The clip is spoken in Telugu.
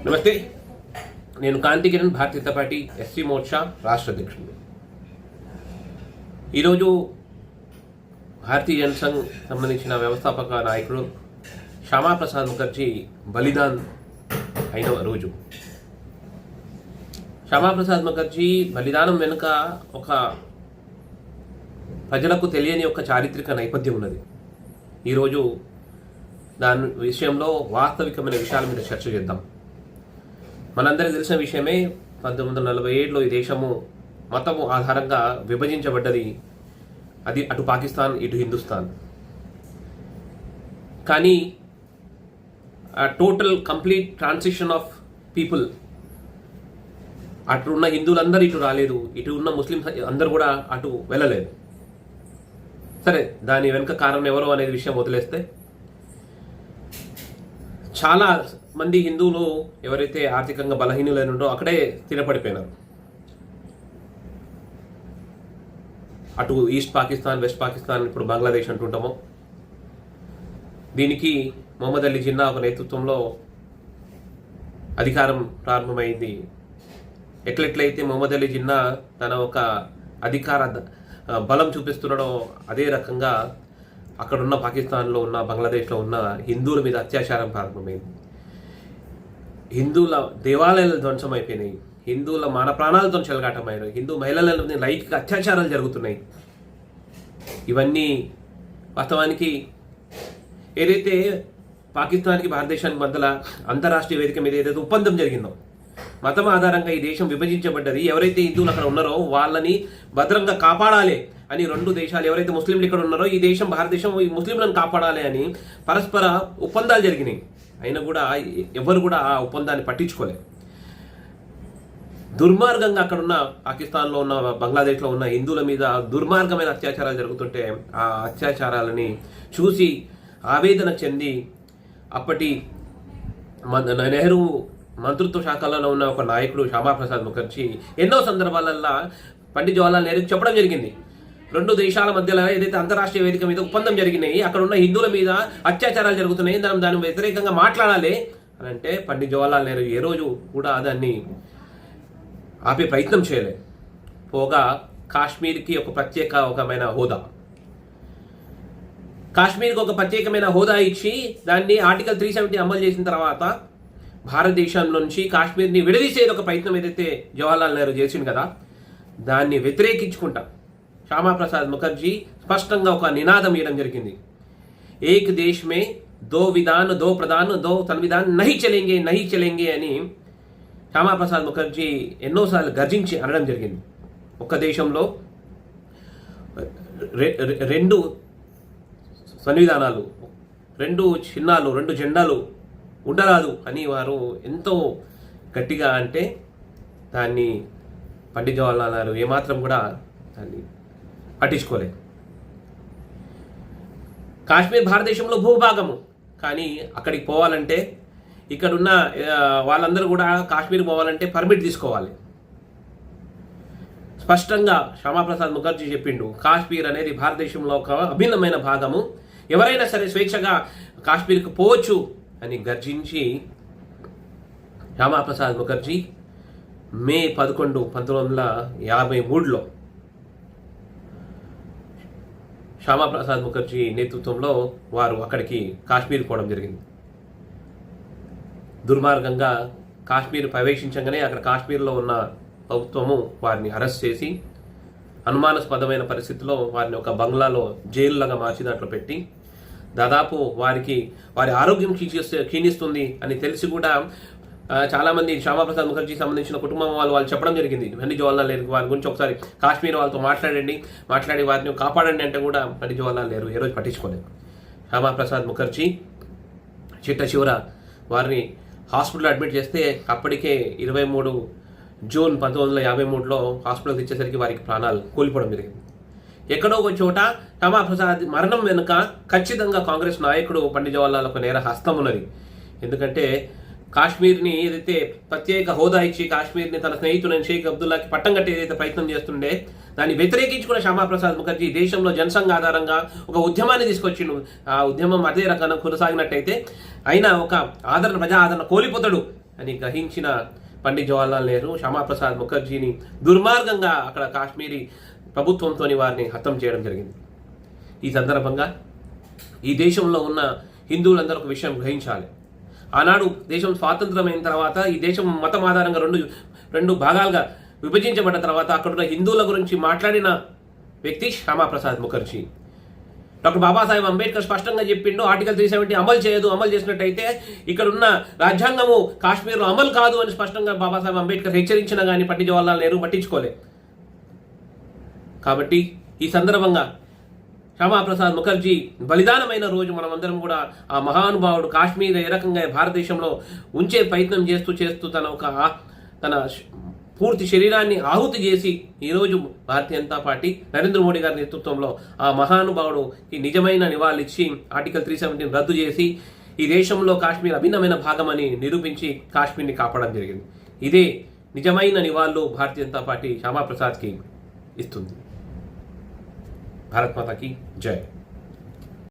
నమస్తే, నేను కాంతి కిరణ్, భారతీయ జనతా పార్టీ ఎస్సీ మోర్చా రాష్ట్ర అధ్యక్షుడు. ఈరోజు భారతీయ జనసంఘ్ సంబంధించిన వ్యవస్థాపక నాయకుడు శ్యామాప్రసాద్ ముఖర్జీ బలిదాన్ అయిన రోజు. శ్యామాప్రసాద్ ముఖర్జీ బలిదానం వెనుక ఒక ప్రజలకు తెలియని ఒక చారిత్రక నేపథ్యం ఉన్నది. ఈరోజు దాని విషయంలో వాస్తవికమైన విషయాల మీద చర్చ చేద్దాం. మనందరికీ తెలిసిన విషయమే, 1947లో ఈ దేశము మతము ఆధారంగా విభజించబడ్డది. అది అటు పాకిస్తాన్, ఇటు హిందుస్థాన్. కానీ total complete transition of people, అటు ఉన్న హిందువులందరూ ఇటు రాలేదు, ఇటు ఉన్న ముస్లిమ్స్ అందరూ కూడా అటు వెళ్ళలేదు. సరే, దాని వెనుక కారణం ఎవరు అనేది విషయం వదిలేస్తే, చాలా మంది హిందువులు ఎవరైతే ఆర్థికంగా బలహీనులైనో అక్కడే స్థిరపడిపోయినారు. అటు ఈస్ట్ పాకిస్తాన్, వెస్ట్ పాకిస్తాన్, ఇప్పుడు బంగ్లాదేశ్ అంటుంటామో, దీనికి మొహమ్మద్ అలీ జిన్నా ఒక నేతృత్వంలో అధికారం ప్రారంభమైంది. ఎట్లెట్లయితే మొహమ్మద్ అలీ జిన్నా తన ఒక అధికార బలం చూపిస్తున్నాడో అదే రకంగా అక్కడున్న పాకిస్తాన్లో ఉన్న, బంగ్లాదేశ్లో ఉన్న హిందువుల మీద అత్యాచారం ప్రారంభమైంది. హిందువుల దేవాలయాలు ధ్వంసం అయిపోయినాయి, హిందువుల మాన ప్రాణాలతో చెలగాటమైనాయి, హిందూ మహిళల లైంగిక అత్యాచారాలు జరుగుతున్నాయి. ఇవన్నీ వాస్తవానికి ఏదైతే పాకిస్తాన్కి భారతదేశానికి మధ్యలో అంతరాష్ట్రీయ వేదిక మీద ఏదైతే ఒప్పందం జరిగిందో, మతం ఆధారంగా ఈ దేశం విభజించబడ్డది. ఎవరైతే హిందువులు అక్కడ ఉన్నారో వాళ్ళని భద్రంగా కాపాడాలి అని రెండు దేశాలు, ఎవరైతే ముస్లింలు ఇక్కడ ఉన్నారో ఈ దేశం, భారతదేశం ఈ ముస్లింలను కాపాడాలి అని పరస్పర ఒప్పందాలు జరిగినాయి. అయినా కూడా ఎవరు కూడా ఆ ఒప్పందాన్ని పట్టించుకోలేదు. దుర్మార్గంగా అక్కడున్న పాకిస్తాన్లో ఉన్న, బంగ్లాదేశ్లో ఉన్న హిందువుల మీద దుర్మార్గమైన అత్యాచారాలు జరుగుతుంటే ఆ అత్యాచారాలని చూసి ఆవేదన చెంది అప్పటి నెహ్రూ మంత్రిత్వ శాఖలో ఉన్న ఒక నాయకుడు శ్యామాప్రసాద్ ముఖర్జీ ఎన్నో సందర్భాలల్లో పండిత్ జవహర్లాల్ నెహ్రూకి చెప్పడం జరిగింది, రెండు దేశాల మధ్యలో ఏదైతే అంతరాష్ట్రీయ వేదిక మీద ఒప్పందం జరిగినాయి, అక్కడ ఉన్న హిందువుల మీద అత్యాచారాలు జరుగుతున్నాయి, దాని వ్యతిరేకంగా మాట్లాడాలి అని అంటే పండిత్ జవహర్లాల్ నెహ్రూ ఏ రోజు కూడా దాన్ని ఆపే ప్రయత్నం చేయలేదు. పోగా కాశ్మీర్కి ఒక ప్రత్యేకమైన హోదా, కాశ్మీర్కి ఒక ప్రత్యేకమైన హోదా ఇచ్చి దాన్ని ఆర్టికల్ 370 అమలు చేసిన తర్వాత భారతదేశం నుంచి కాశ్మీర్ని విడదీసేది ఒక ప్రయత్నం ఏదైతే జవహర్లాల్ నెహ్రూ చేసింది కదా, దాన్ని వ్యతిరేకించుకుంటా శ్యామాప్రసాద్ ముఖర్జీ స్పష్టంగా ఒక నినాదం ఇవ్వడం జరిగింది. ఏక్ దేశ్ మే దో విధాన్, దో ప్రధాన్, దో సంవిధాన్ నహీ చలేంగే అని శ్యామాప్రసాద్ ముఖర్జీ ఎన్నోసార్లు గర్జించి అనడం జరిగింది. ఒక దేశంలో రెండు సంవిధానాలు, రెండు చిహ్నాలు, రెండు జెండాలు ఉండరాదు అని వారు ఎంతో గట్టిగా అంటే దాన్ని పండిత్ జవహర్లాల్ నెహ్రూ ఏమాత్రం కూడా దాన్ని పట్టించుకోలేదు. కాశ్మీర్ భారతదేశంలో భూభాగము, కానీ అక్కడికి పోవాలంటే ఇక్కడున్న వాళ్ళందరూ కూడా కాశ్మీర్ పోవాలంటే పర్మిట్ తీసుకోవాలి. స్పష్టంగా శ్యామాప్రసాద్ ముఖర్జీ చెప్పిండు, కాశ్మీర్ అనేది భారతదేశంలో ఒక అభిన్నమైన భాగము, ఎవరైనా సరే స్వేచ్ఛగా కాశ్మీర్కి పోవచ్చు అని గర్జించి శ్యామాప్రసాద్ ముఖర్జీ మే 11, 1953లో శ్యామాప్రసాద్ ముఖర్జీ నేతృత్వంలో వారు అక్కడికి కాశ్మీర్ పోవడం జరిగింది. దుర్మార్గంగా కాశ్మీర్ ప్రవేశించగానే అక్కడ కాశ్మీర్లో ఉన్న ప్రభుత్వము వారిని అరెస్ట్ చేసి అనుమానాస్పదమైన పరిస్థితిలో వారిని ఒక బంగ్లాలో జైలులాగా మార్చి దాంట్లో పెట్టి, దాదాపు వారి ఆరోగ్యం క్షీణిస్తుంది అని తెలిసి కూడా చాలామంది శ్యామాప్రసాద్ ముఖర్జీకి సంబంధించిన కుటుంబం వాళ్ళు చెప్పడం జరిగింది, పండిత్ జవహర్లాల్ నెహ్రూ వారి గురించి ఒకసారి కాశ్మీర్ వాళ్ళతో మాట్లాడి వారిని కాపాడండి అంటే కూడా పండిత్ జవహర్లాల్ నెహ్రూ ఏ రోజు పట్టించుకోలేదు. శ్యామాప్రసాద్ ముఖర్జీ చివర వారిని హాస్పిటల్లో అడ్మిట్ చేస్తే అప్పటికే 23 జూన్ 1953లో హాస్పిటల్కి తెచ్చేసరికి వారికి ప్రాణాలు కోల్పోవడం జరిగింది. ఎక్కడో ఒక చోట శ్యామాప్రసాద్ మరణం వెనుక ఖచ్చితంగా కాంగ్రెస్ నాయకుడు పండిత్ జవహర్లాల్ ఒక నేర హస్తం ఉన్నది. ఎందుకంటే కాశ్మీర్ని ఏదైతే ప్రత్యేక హోదా ఇచ్చి కాశ్మీర్ని తన స్నేహితుడైన షేక్ అబ్దుల్లాకి పట్టం కట్టి ఏదైతే ప్రయత్నం చేస్తుండే దాన్ని వ్యతిరేకించుకున్న శ్యామాప్రసాద్ ముఖర్జీ దేశంలో జనసంఘ ఆధారంగా ఒక ఉద్యమాన్ని తీసుకొచ్చిండు. ఆ ఉద్యమం అదే రకంగా కొనసాగినట్టయితే అయినా ఒక ప్రజా ఆదరణ కోల్పోతాడు అని గ్రహించిన పండిత్ జవహర్లాల్ నెహ్రూ శ్యామాప్రసాద్ ముఖర్జీని దుర్మార్గంగా అక్కడ కాశ్మీరీ ప్రభుత్వంతో వారిని హతం చేయడం జరిగింది. ఈ సందర్భంగా ఈ దేశంలో ఉన్న హిందువులందరూ ఒక విషయం గ్రహించాలి. ఆనాడు దేశం స్వాతంత్రమైన తర్వాత ఈ దేశం మతం ఆధారంగా రెండు భాగాలుగా విభజించబడ్డ తర్వాత అక్కడున్న హిందువుల గురించి మాట్లాడిన వ్యక్తి శ్యామాప్రసాద్ ముఖర్జీ. డాక్టర్ బాబాసాహెబ్ అంబేద్కర్ స్పష్టంగా చెప్పిండు, ఆర్టికల్ 370 అమలు చేసినట్టయితే ఇక్కడున్న రాజ్యాంగము కాశ్మీర్లో అమలు కాదు అని స్పష్టంగా బాబాసాహెబ్ అంబేద్కర్ హెచ్చరించినా కానీ పండిత్ జవహర్లాల్ నెహ్రూ పట్టించుకోలే. కాబట్టి ఈ సందర్భంగా శ్యామాప్రసాద్ ముఖర్జీ బలిదానమైన రోజు మనమందరం కూడా ఆ మహానుభావుడు కాశ్మీర్ ఏ రకంగా భారతదేశంలో ఉంచే ప్రయత్నం చేస్తూ తన పూర్తి శరీరాన్ని ఆహుతి చేసి ఈరోజు భారతీయ జనతా పార్టీ నరేంద్ర మోడీ గారి నేతృత్వంలో ఆ మహానుభావుడుకి నిజమైన నివాళులిచ్చి ఆర్టికల్ 370 రద్దు చేసి ఈ దేశంలో కాశ్మీర్ అభిన్నమైన భాగమని నిరూపించి కాశ్మీర్ని కాపాడడం జరిగింది. ఇదే నిజమైన నివాళులు భారతీయ జనతా పార్టీ శ్యామాప్రసాద్కి ఇస్తుంది. భారత్ మాతాకి జై.